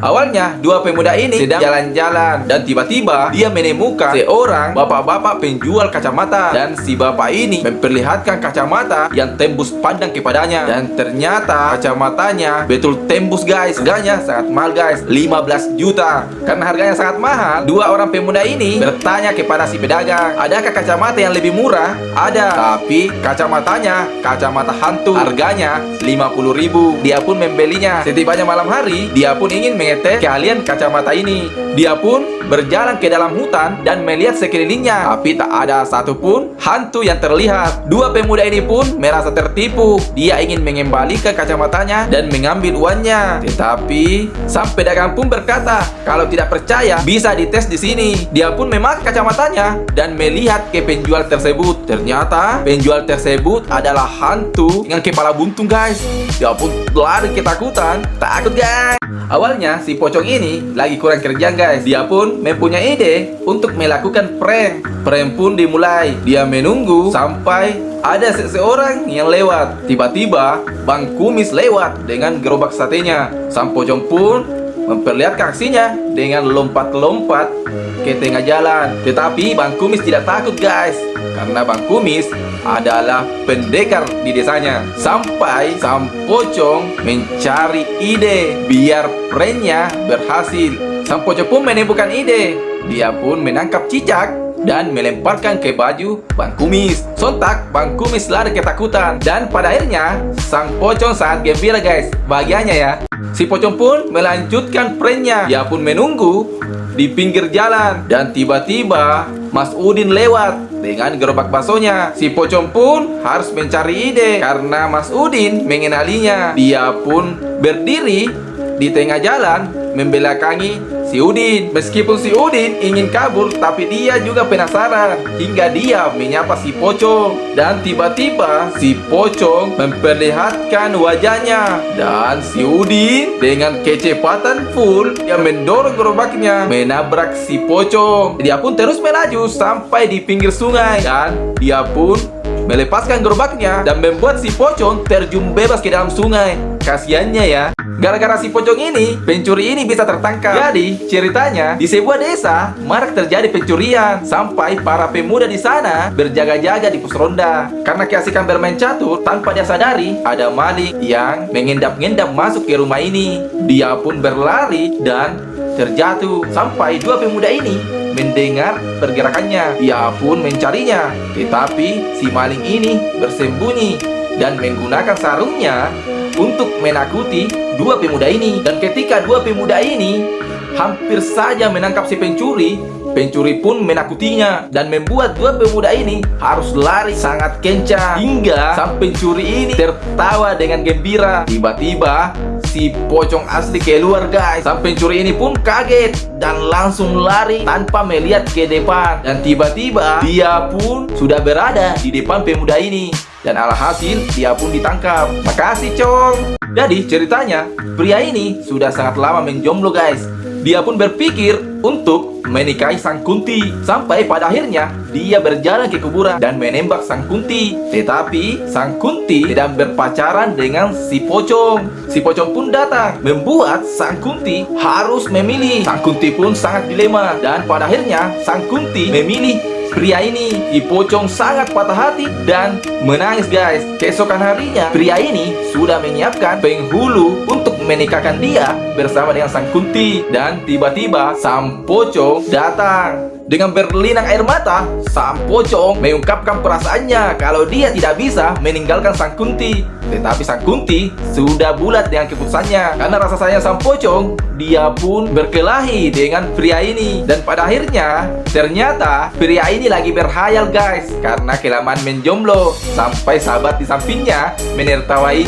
Awalnya dua pemuda ini sedang jalan-jalan dan tiba-tiba dia menemukan seorang bapak-bapak penjual kacamata, dan si bapak ini memperlihatkan kacamata yang tembus pandang kepadanya, dan ternyata kacamatanya betul tembus guys. Harganya sangat mahal guys, 15 juta. Karena harganya sangat mahal, dua orang pemuda ini bertanya kepada si pedagang, adakah kacamata yang lebih murah? Ada, tapi kacamatanya kacamata hantu, harganya 50.000. Dia pun membelinya. Setibanya malam hari, dia pun ingin mengetes keahlian kacamata ini. Dia pun berjalan ke dalam hutan dan melihat sekelilingnya, tapi tak ada satupun hantu yang terlihat. Dua pemuda ini pun merasa tertipu. Dia ingin mengembalikan kacamatanya dan mengambil uangnya. Tetapi sang pedagang pun berkata, kalau tidak percaya bisa dites di sini. Dia pun memakai kacamatanya dan melihat ke penjual tersebut. Ternyata penjual tersebut adalah hantu dengan kepala buntung guys. Dia pun lari ketakutan. Takut guys. Awalnya si pocong ini lagi kurang kerjaan guys. Dia pun mempunyai ide untuk melakukan prank. Prank pun dimulai. Dia menunggu sampai ada seseorang yang lewat. Tiba-tiba Bang Kumis lewat dengan gerobak satenya. Sang pocong pun memperlihatkan aksinya dengan lompat-lompat ke tengah jalan. Tetapi Bang Kumis tidak takut guys, karena Bang Kumis adalah pendekar di desanya. Sampai sang pocong mencari ide biar pranknya berhasil. Sang pocong pun menemukan ide. Dia pun menangkap cicak dan melemparkan ke baju Bang Kumis. Sontak Bang Kumis lari ketakutan, dan pada akhirnya sang pocong sangat gembira guys, bahagianya ya. Si pocong pun melanjutkan pranknya. Dia pun menunggu di pinggir jalan, dan tiba-tiba Mas Udin lewat dengan gerobak baksonya. Si pocong pun harus mencari ide karena Mas Udin mengenalinya. Dia pun berdiri di tengah jalan membelakangi si Udin. Meskipun si Udin ingin kabur, tapi dia juga penasaran hingga dia menyapa si pocong. Dan tiba-tiba si pocong memperlihatkan wajahnya, dan si Udin dengan kecepatan full yang mendorong gerobaknya menabrak si pocong. Dia pun terus melaju sampai di pinggir sungai, dan dia pun melepaskan gerobaknya dan membuat si pocong terjun bebas ke dalam sungai. Kasiannya ya. Gara-gara si pocong ini, pencuri ini bisa tertangkap. Jadi, ceritanya di sebuah desa marak terjadi pencurian sampai para pemuda di sana berjaga-jaga di pos ronda. Karena keasikan bermain catur, tanpa dia sadari ada maling yang mengendap-ngendap masuk ke rumah ini. Dia pun berlari dan terjatuh sampai dua pemuda ini mendengar pergerakannya. Dia pun mencarinya, tetapi si maling ini bersembunyi dan menggunakan sarungnya untuk menakuti dua pemuda ini. Dan ketika dua pemuda ini hampir saja menangkap si pencuri, pencuri pun menakutinya dan membuat dua pemuda ini harus lari sangat kencang hingga sang pencuri ini tertawa dengan gembira. Tiba-tiba si pocong asli keluar guys. Sang pencuri ini pun kaget dan langsung lari tanpa melihat ke depan, dan tiba-tiba dia pun sudah berada di depan pemuda ini, dan alhasil dia pun ditangkap. Makasih Cong. Jadi ceritanya pria ini sudah sangat lama menjomblo guys. Dia pun berpikir untuk menikahi sang Kunti. Sampai pada akhirnya dia berjalan ke kuburan dan menembak sang Kunti. Tetapi sang Kunti sedang berpacaran dengan si pocong. Si pocong pun datang, membuat sang Kunti harus memilih. Sang Kunti pun sangat dilema, dan pada akhirnya sang Kunti memilih pria ini. Si pocong sangat patah hati dan menangis guys. Keesokan harinya pria ini sudah menyiapkan penghulu untuk menikahkan dia bersama dengan sang Kunti. Dan tiba-tiba sang pocong datang. Dengan berlinang air mata, sang pocong mengungkapkan perasaannya kalau dia tidak bisa meninggalkan sang Kunti. Tetapi sang Kunti sudah bulat dengan keputusannya. Karena rasa sayang sang pocong, dia pun berkelahi dengan pria ini. Dan pada akhirnya ternyata pria ini lagi berhayal guys, karena kelamaan menjomblo. Sampai sahabat di sampingnya menertawainya.